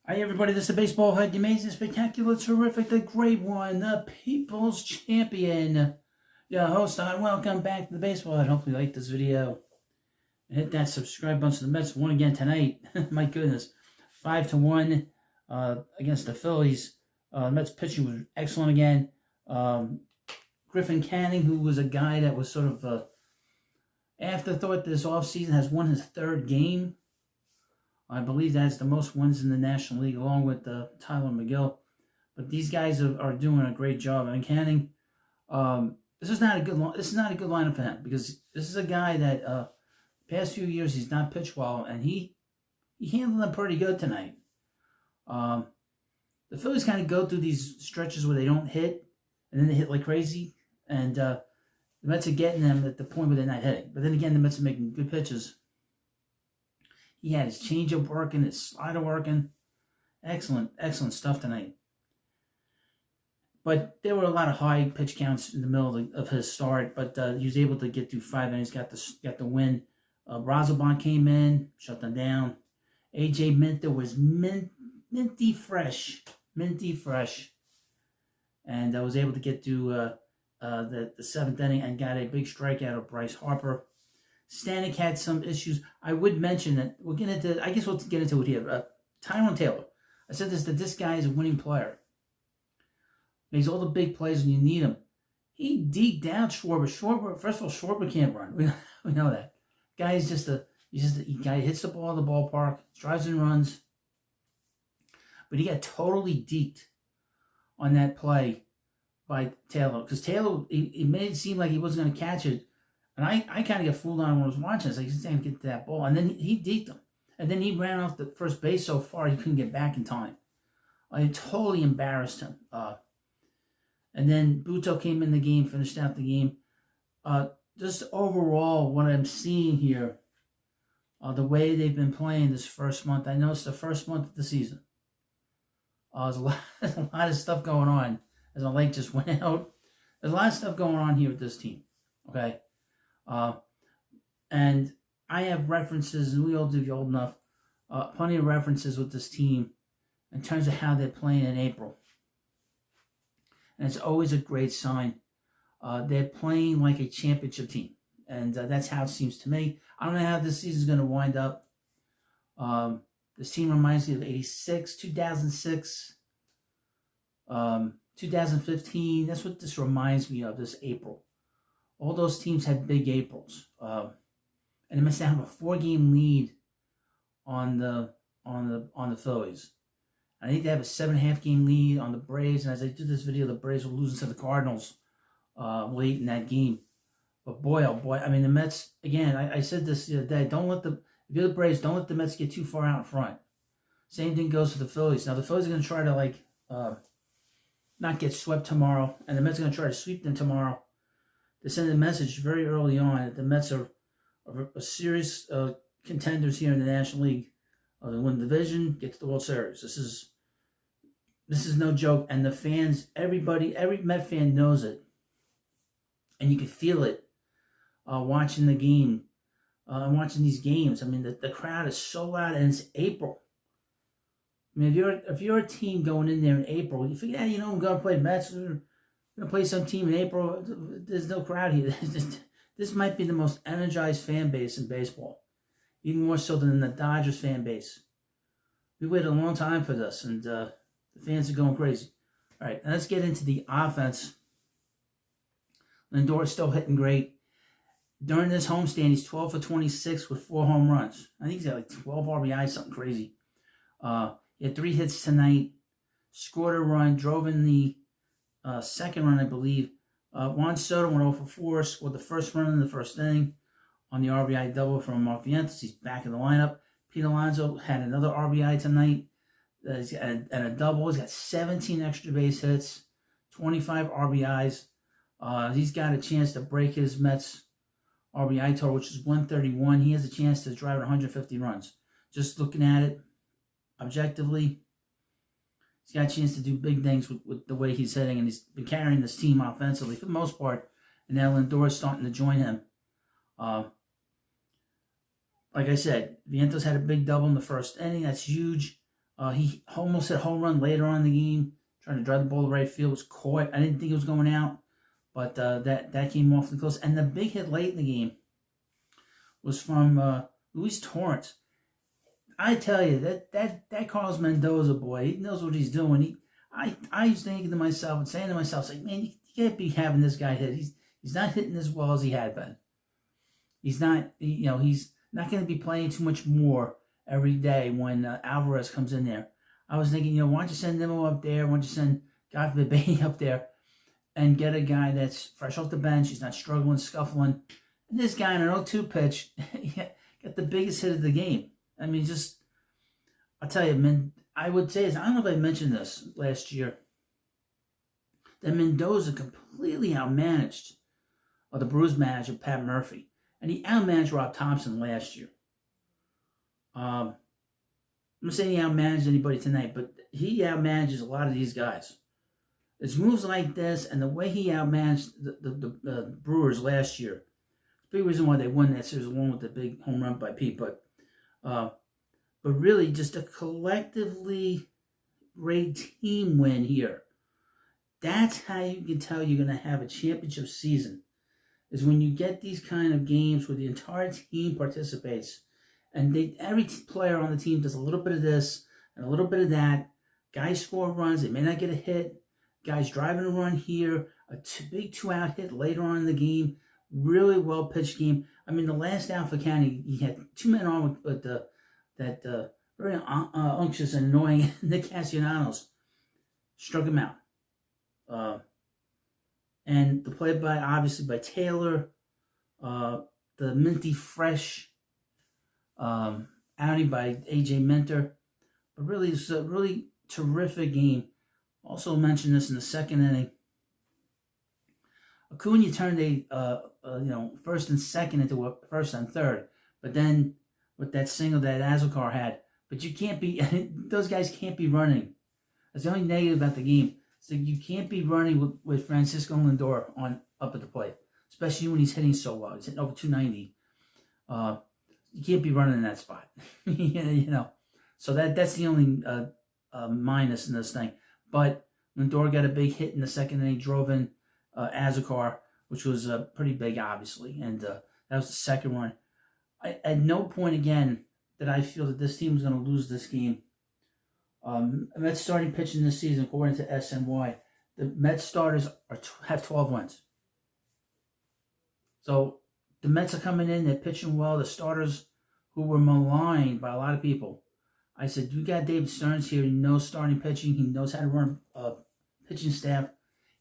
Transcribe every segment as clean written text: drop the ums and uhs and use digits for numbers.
Hi everybody, this is the Baseball Head, the amazing, spectacular, terrific, the great one, the People's Champion, your host, and welcome back to the Baseball Head. Hopefully you like this video. And hit that subscribe button. So the Mets won again tonight. My goodness, 5-1 against the Phillies. The Mets pitching was excellent again. Griffin Canning, who was a guy that was sort of afterthought this offseason, has won his third game. I believe that's the most wins in the National League, along with Tyler McGill. But these guys are doing a great job. And Canning, this is not a good lineup for him, because this is a guy that past few years he's not pitched well, and he handled them pretty good tonight. The Phillies kind of go through these stretches where they don't hit, and then they hit like crazy, and the Mets are getting them at the point where they're not hitting. But then again, the Mets are making good pitches. He had his changeup working, his slider working. Excellent stuff tonight. But there were a lot of high pitch counts in the middle of his start, but he was able to get through 5 innings, got the win. Brazoban came in, shut them down. A.J. Minter was minty fresh. And I was able to get to the 7th inning and got a big strikeout of Bryce Harper. Stanek had some issues. I would mention that we'll get into it here. Tyrone Taylor. I said that this guy is a winning player. Makes all the big plays when you need him. He deked out Schwarber. First of all, Schwarber can't run. We know that. Guy is just a guy who hits the ball in the ballpark, drives and runs. But he got totally deked on that play by Taylor, because Taylor, it made it seem like he wasn't going to catch it. And I kind of got fooled on when I was watching. It's like, he's going to get to that ball. And then he deked him. And then he ran off the first base so far he couldn't get back in time. It totally embarrassed him. And then Buto came in the game, finished out the game. Just overall, what I'm seeing here, the way they've been playing this first month. I know it's the first month of the season. There's a lot of stuff going on. As my leg just went out. There's a lot of stuff going on here with this team. Okay? And I have references, and we all do, if you're old enough, plenty of references with this team in terms of how they're playing in April. And it's always a great sign. They're playing like a championship team. And that's how it seems to me. I don't know how this season is going to wind up. This team reminds me of 86, 2006, 2015. That's what this reminds me of, this April. All those teams had big Aprils, and they must have a 4-game lead on the Phillies. I think they have a 7.5-game lead on the Braves. And as I do this video, the Braves were losing to the Cardinals late in that game. But boy, oh boy, I mean, the Mets again. I said this the other day. If you're the Braves, don't let the Mets get too far out in front. Same thing goes for the Phillies. Now the Phillies are going to try to not get swept tomorrow, and the Mets are going to try to sweep them tomorrow. They send a message very early on that the Mets are serious contenders here in the National League. They win the division, get to the World Series. This is no joke, and the fans, every Met fan knows it, and you can feel it watching the game, watching these games. I mean, the crowd is so loud, and it's April. I mean, if you're a team going in there in April, you figure, I'm going to play Mets. We're going to play some team in April. There's no crowd here. This might be the most energized fan base in baseball, even more so than the Dodgers fan base. We waited a long time for this, and the fans are going crazy. All right, now let's get into the offense. Lindor is still hitting great. During this homestand, he's 12 for 26 with 4 home runs. I think he's got like 12 RBIs, something crazy. He had 3 hits tonight, scored a run, drove in the second run, I believe. Juan Soto went 0 for 4, scored the first run in the first inning on the RBI double from Vientos. He's back in the lineup. Pete Alonso had another RBI tonight and a double. He's got 17 extra base hits, 25 RBIs. He's got a chance to break his Mets RBI total, which is 131. He has a chance to drive 150 runs. Just looking at it objectively, he's got a chance to do big things with the way he's hitting, and he's been carrying this team offensively for the most part. And now Lindor is starting to join him. Like I said, Vientos had a big double in the first inning. That's huge. He almost hit home run later on in the game, trying to drive the ball to right field. Was caught. I didn't think it was going out, but that came awfully close. And the big hit late in the game was from Luis Torrens. I tell you, that Carlos Mendoza boy, he knows what he's doing. I was thinking to myself and saying to myself, like, man, you can't be having this guy hit. He's not hitting as well as he had been. He's not, he's not going to be playing too much more every day when Alvarez comes in there. I was thinking, why don't you send Nimmo up there? Why don't you send, God forbid, Bailey up there and get a guy that's fresh off the bench. He's not struggling, scuffling. And this guy in an 0-2 pitch got the biggest hit of the game. I mean, I'll tell you, man, I would say, I don't know if I mentioned this last year, that Mendoza completely outmanaged the Brewers manager, Pat Murphy. And he outmanaged Rob Thompson last year. I'm not saying he outmanaged anybody tonight, but he outmanages a lot of these guys. It's moves like this and the way he outmanaged the Brewers last year. Big reason why they won that series, along with the big home run by Pete. But really, just a collectively great team win here. That's how you can tell you're going to have a championship season, is when you get these kind of games where the entire team participates, and every player on the team does a little bit of this and a little bit of that. Guys score runs. They may not get a hit. Guys driving a run here. Big 2-out hit later on in the game. Really well-pitched game. I mean, the last out for Canning, he had 2 men on with that very unctuous and annoying Nick Castellanos. Struck him out. And the play obviously by Taylor. The minty fresh outing by A.J. Minter. But really, it's a really terrific game. Also mentioned this in the second inning. Acuna turned first and second into a first and third, but then with that single that Azokar had, but you can't be, those guys can't be running. That's the only negative about the game. So you can't be running with Francisco Lindor up at the plate, especially when he's hitting so well. He's hitting over 290. You can't be running in that spot, So that's the only minus in this thing. But Lindor got a big hit in the second inning, drove in Azokar, which was pretty big, obviously, and that was the second one. At no point again did I feel that this team was going to lose this game. Mets starting pitching this season, according to SNY, the Mets starters have 12 wins. So the Mets are coming in, they're pitching well. The starters who were maligned by a lot of people, I said, you got David Stearns here. He knows starting pitching. He knows how to run a pitching staff.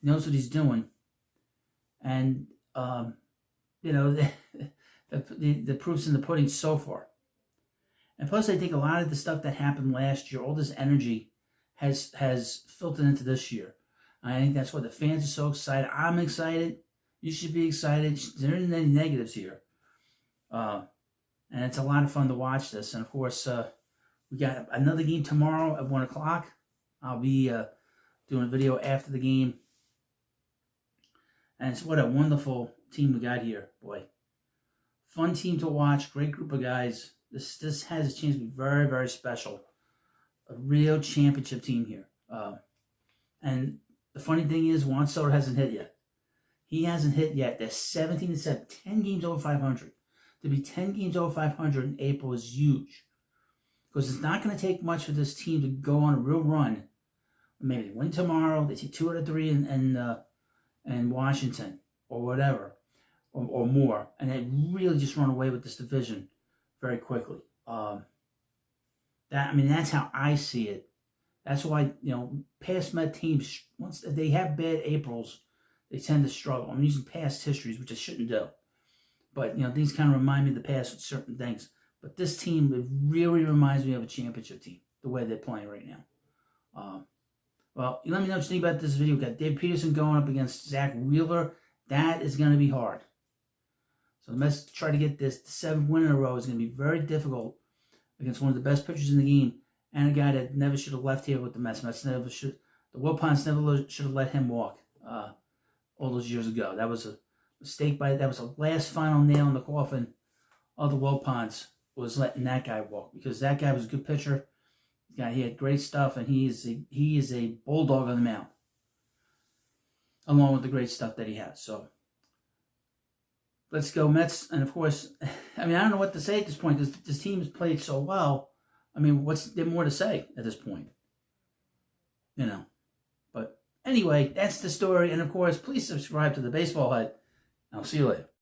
He knows what he's doing. And, the proof's in the pudding so far. And plus, I think a lot of the stuff that happened last year, all this energy has filtered into this year. I think that's why the fans are so excited. I'm excited. You should be excited. There aren't any negatives here. And it's a lot of fun to watch this. And, of course, we got another game tomorrow at 1 o'clock. I'll be doing a video after the game. And it's what a wonderful team we got here, boy. Fun team to watch, great group of guys. This has a chance to be very, very special. A real championship team here. And the funny thing is, Juan Soto hasn't hit yet. He hasn't hit yet. They're 17-7, 10 games over 500. To be 10 games over 500 in April is huge. Because it's not going to take much for this team to go on a real run. Maybe they win tomorrow, they take 2 out of 3 in Washington, or whatever, or more, and they really just run away with this division very quickly. That's how I see it. That's why, past Met teams, once they have bad Aprils, they tend to struggle. I'm using past histories, which I shouldn't do. But, these kind of remind me of the past with certain things. But this team, it really reminds me of a championship team, the way they're playing right now. Well, let me know what you think about this video. We've got Dave Peterson going up against Zach Wheeler. That is going to be hard. So the Mets try to get this 7th win in a row is going to be very difficult against one of the best pitchers in the game and a guy that never should have left here with the Mets. The Wilpons never should have let him walk all those years ago. That was a mistake that was the last final nail in the coffin of the Wilpons, was letting that guy walk, because that guy was a good pitcher. Yeah, he had great stuff, and he is a bulldog on the mound, along with the great stuff that he has. So let's go Mets. And of course, I mean, I don't know what to say at this point because this team has played so well. I mean, what's there more to say at this point? You know. But anyway, that's the story. And of course, please subscribe to the Baseball Hut. I'll see you later.